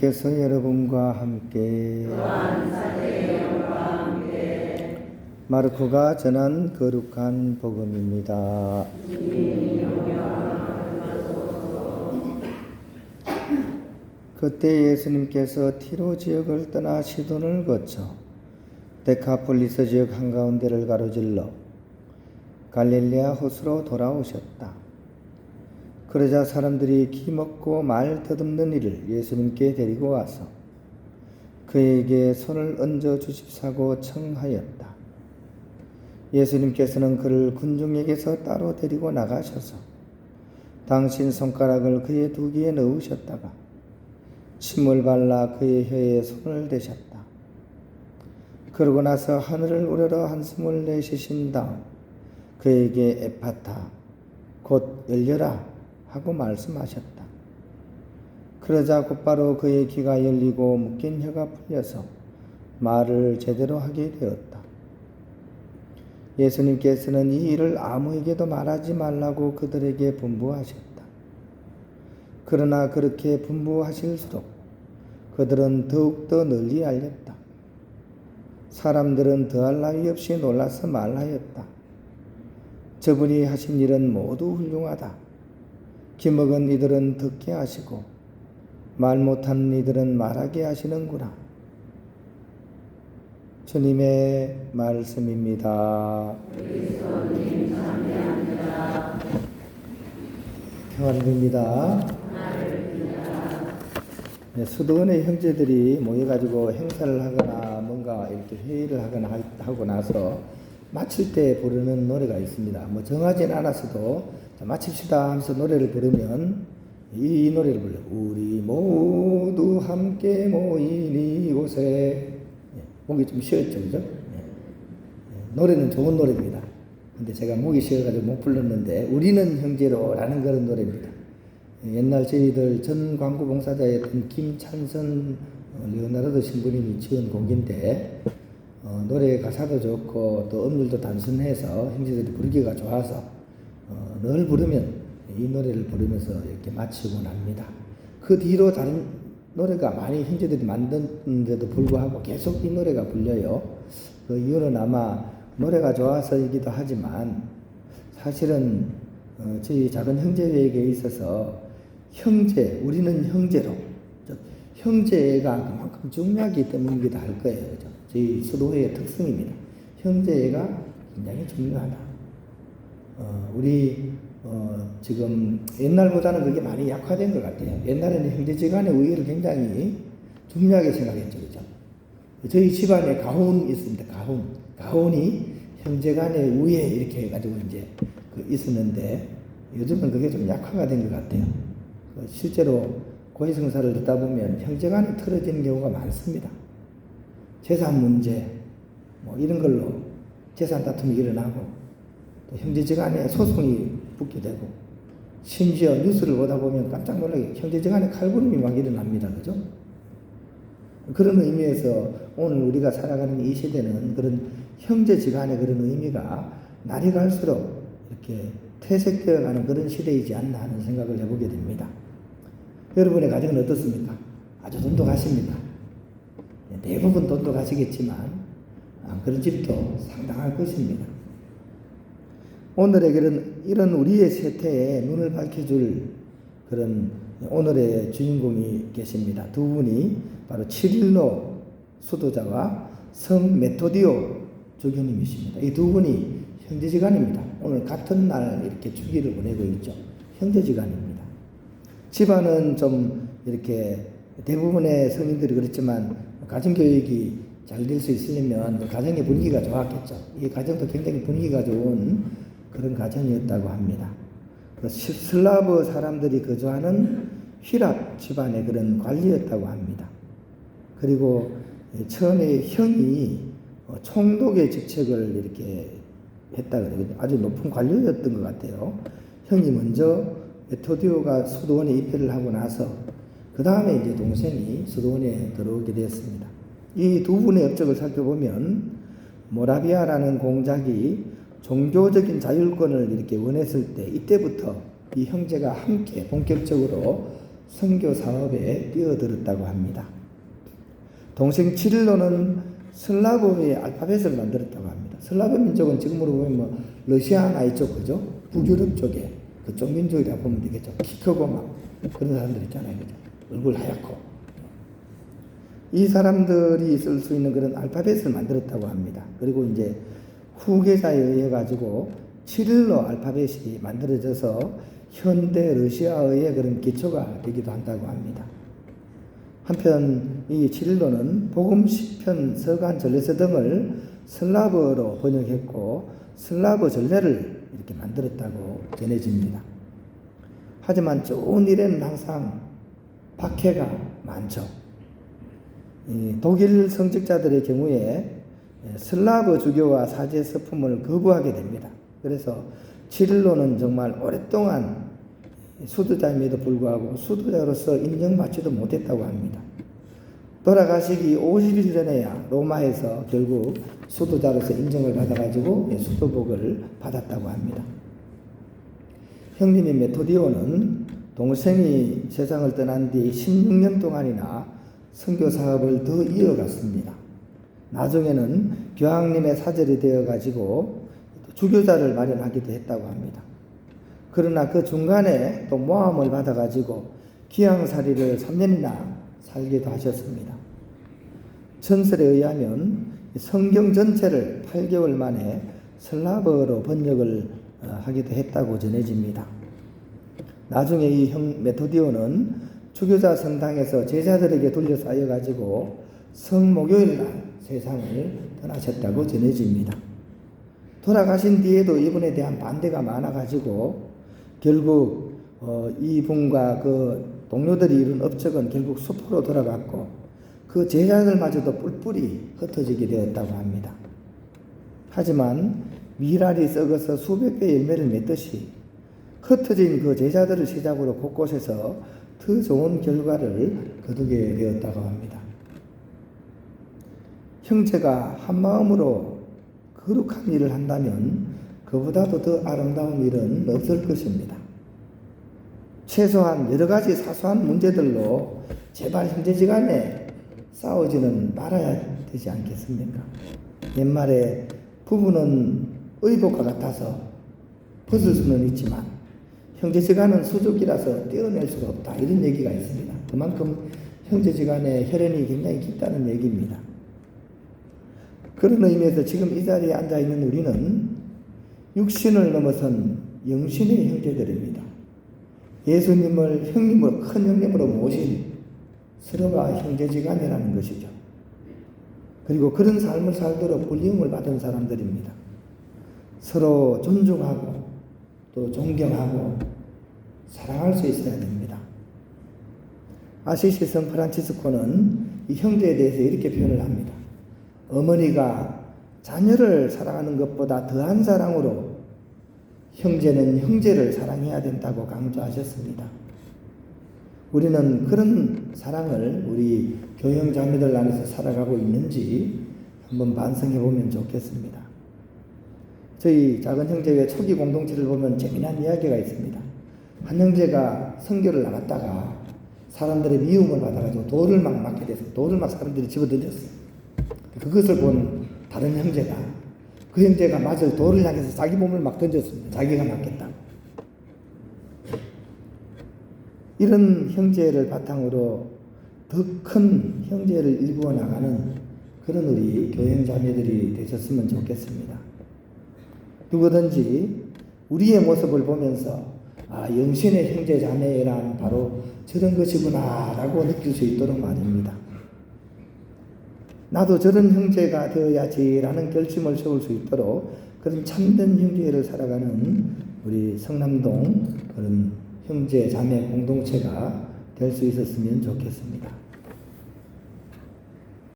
주님께서 여러분과 함께 마르코가 전한 거룩한 복음입니다. 그때 예수님께서 티로 지역을 떠나 시돈을 거쳐 데카폴리스 지역 한가운데를 가로질러 갈릴레아 호수로 돌아오셨다. 그러자 사람들이 기먹고 말 더듬는 이를 예수님께 데리고 와서 그에게 손을 얹어 주십사고 청하였다. 예수님께서는 그를 군중에게서 따로 데리고 나가셔서 당신 손가락을 그의 두 귀에 넣으셨다가 침을 발라 그의 혀에 손을 대셨다. 그러고 나서 하늘을 우러러 한숨을 내쉬신 다음 그에게 에파타 곧 열려라 하고 말씀하셨다. 그러자 곧바로 그의 귀가 열리고 묶인 혀가 풀려서 말을 제대로 하게 되었다. 예수님께서는 이 일을 아무에게도 말하지 말라고 그들에게 분부하셨다. 그러나 그렇게 분부하실수록 그들은 더욱더 널리 알렸다. 사람들은 더할 나위 없이 놀라서 말하였다. 저분이 하신 일은 모두 훌륭하다. 기먹은 이들은 듣게 하시고 말 못하는 이들은 말하게 하시는구나. 주님의 말씀입니다. 평안을 빕니다. 수도원의 형제들이 모여가지고 행사를 하거나 뭔가 이렇게 회의를 하거나 하고 나서 마칠 때 부르는 노래가 있습니다. 뭐 정하진 않았어도 마칩시다 하면서 노래를 부르면 이 노래를 불러요. 우리 모두 함께 모인 이곳에. 목이 좀 쉬었죠, 그죠? 노래는 좋은 노래입니다. 근데 제가 목이 쉬어가지고 못 불렀는데 우리는 형제로라는 그런 노래입니다. 옛날 저희들 전 광고 봉사자였던 김찬선 레오나르도 신부님이 지은 곡인데 노래 가사도 좋고 또 음률도 단순해서 형제들이 부르기가 좋아서 늘 부르면 이 노래를 부르면서 이렇게 마치고 납니다. 그 뒤로 다른 노래가 많이 형제들이 만드는데도 불구하고 계속 이 노래가 불려요. 그 이유는 아마 노래가 좋아서이기도 하지만 사실은 저희 작은 형제에게 있어서 형제, 우리는 형제로, 형제가 그만큼 중요하기 때문이기도 할 거예요. 그죠? 저희 수도회의 특성입니다. 형제가 굉장히 중요하다. 우리 지금 옛날보다는 그게 많이 약화된 것 같아요. 옛날에는 형제지간의 우애를 굉장히 중요하게 생각했죠, 그죠? 저희 집안에 가훈이 있습니다. 가훈이 형제간의 우애 이렇게 해가지고 이제 있었는데 요즘은 그게 좀 약화가 된 것 같아요. 실제로 고해성사를 듣다 보면 형제간에 틀어지는 경우가 많습니다. 재산 문제 뭐 이런 걸로 재산 다툼이 일어나고 또 형제지간에 소송이 붙게 되고 심지어 뉴스를 보다 보면 깜짝 놀라게 형제지간에 칼부림이 막 일어납니다. 그죠? 그런 의미에서 오늘 우리가 살아가는 이 시대는 그런 형제지간의 그런 의미가 날이 갈수록 이렇게 퇴색되어가는 그런 시대이지 않나 하는 생각을 해보게 됩니다. 여러분의 가정은 어떻습니까? 아주 돈독하십니까? 대부분 돈독하시겠지만 그런 집도 상당할 것입니다. 오늘의 이런 우리의 세태에 눈을 밝혀줄 그런 오늘의 주인공이 계십니다. 두 분이 바로 치릴로 수도자와 성 메토디오 조교님이십니다. 이 두 분이 형제지간입니다. 오늘 같은 날 이렇게 주기를 보내고 있죠. 형제지간입니다. 집안은 좀 이렇게 대부분의 성인들이 그렇지만 가정교육이 잘 될 수 있으려면 가정의 분위기가 좋았겠죠. 이 가정도 굉장히 분위기가 좋은 그런 가정이었다고 합니다. 슬라브 사람들이 거주하는 휘랍 집안의 그런 관리였다고 합니다. 그리고 처음에 형이 총독의 직책을 이렇게 했다 그래요. 아주 높은 관료였던 것 같아요. 형이 먼저 메토디오가 수도원에 입회를 하고 나서 그 다음에 이제 동생이 수도원에 들어오게 되었습니다. 이 두 분의 업적을 살펴보면 모라비아라는 공작이 종교적인 자율권을 이렇게 원했을 때 이때부터 이 형제가 함께 본격적으로 선교 사업에 뛰어들었다고 합니다. 동생 치릴로는 슬라브의 알파벳을 만들었다고 합니다. 슬라브 민족은 지금으로 보면 뭐 러시아나 이쪽 그죠? 북유럽 쪽에 그쪽 민족이라 보면 되겠죠. 키 크고 막 그런 사람들 있잖아요, 그죠? 얼굴 하얗고 이 사람들이 쓸 수 있는 그런 알파벳을 만들었다고 합니다. 그리고 이제 후계자에 의해 가지고 치릴로 알파벳이 만들어져서 현대 러시아어의 그런 기초가 되기도 한다고 합니다. 한편 이 치릴로는 복음 시편 서간 전례서 등을 슬라브어로 번역했고 슬라브 전례를 이렇게 만들었다고 전해집니다. 하지만 좋은 일에는 항상 박해가 많죠. 독일 성직자들의 경우에 슬라브 주교와 사제 서품을 거부하게 됩니다. 그래서 치릴로는 정말 오랫동안 수도자임에도 불구하고 수도자로서 인정받지도 못했다고 합니다. 돌아가시기 50일 전에야 로마에서 결국 수도자로서 인정을 받아가지고 수도복을 받았다고 합니다. 형님인 메토디오는 동생이 세상을 떠난 뒤 16년 동안이나 선교 사업을 더 이어갔습니다. 나중에는 교황님의 사절이 되어가지고 주교자를 마련하기도 했다고 합니다. 그러나 그 중간에 또 모함을 받아가지고 기양살이를 3년이나 살기도 하셨습니다. 전설에 의하면 성경 전체를 8개월 만에 슬라브어로 번역을 하기도 했다고 전해집니다. 나중에 이 형 메토디오는 주교자 성당에서 제자들에게 둘러 쌓여가지고 성목요일날 세상을 떠나셨다고 전해집니다. 돌아가신 뒤에도 이분에 대한 반대가 많아가지고 결국 이분과 그 동료들이 이룬 업적은 결국 수포로 돌아갔고 그 제자들마저도 뿔뿔이 흩어지게 되었다고 합니다. 하지만 미랄이 썩어서 수백 배 열매를 맺듯이 흩어진 그 제자들을 시작으로 곳곳에서 더 좋은 결과를 거두게 되었다고 합니다. 형제가 한마음으로 거룩한 일을 한다면 그보다도 더 아름다운 일은 없을 것입니다. 최소한 여러 가지 사소한 문제들로 제발 형제지간에 싸우지는 말아야 되지 않겠습니까? 옛말에 부부는 의복과 같아서 벗을 수는 있지만 형제지간은 수족이라서 떼어낼 수가 없다, 이런 얘기가 있습니다. 그만큼 형제지간의 혈연이 굉장히 깊다는 얘기입니다. 그런 의미에서 지금 이 자리에 앉아있는 우리는 육신을 넘어선 영신의 형제들입니다. 예수님을 형님으로, 큰 형님으로 모신 서로가 형제지간이라는 것이죠. 그리고 그런 삶을 살도록 불리움을 받은 사람들입니다. 서로 존중하고 또 존경하고 사랑할 수 있어야 됩니다. 아시시 성 프란치스코는 이 형제에 대해서 이렇게 표현을 합니다. 어머니가 자녀를 사랑하는 것보다 더한 사랑으로 형제는 형제를 사랑해야 된다고 강조하셨습니다. 우리는 그런 사랑을 우리 교형 자매들 안에서 살아가고 있는지 한번 반성해 보면 좋겠습니다. 저희 작은 형제의 초기 공동체를 보면 재미난 이야기가 있습니다. 한 형제가 선교를 나갔다가 사람들의 미움을 받아가지고 돌을 막 맞게 돼서 돌을 막 사람들이 집어던졌어요. 그것을 본 다른 형제가 그 형제가 맞을 돌을 향해서 자기 몸을 막 던졌습니다. 자기가 맞겠다. 이런 형제를 바탕으로 더 큰 형제를 일구어 나가는 그런 우리 교형 자매들이 되셨으면 좋겠습니다. 누구든지 우리의 모습을 보면서 영신의 형제 자매란 바로 저런 것이구나 라고 느낄 수 있도록 말입니다. 나도 저런 형제가 되어야지라는 결심을 세울 수 있도록 그런 참된 형제를 살아가는 우리 성남동 그런 형제 자매 공동체가 될 수 있었으면 좋겠습니다.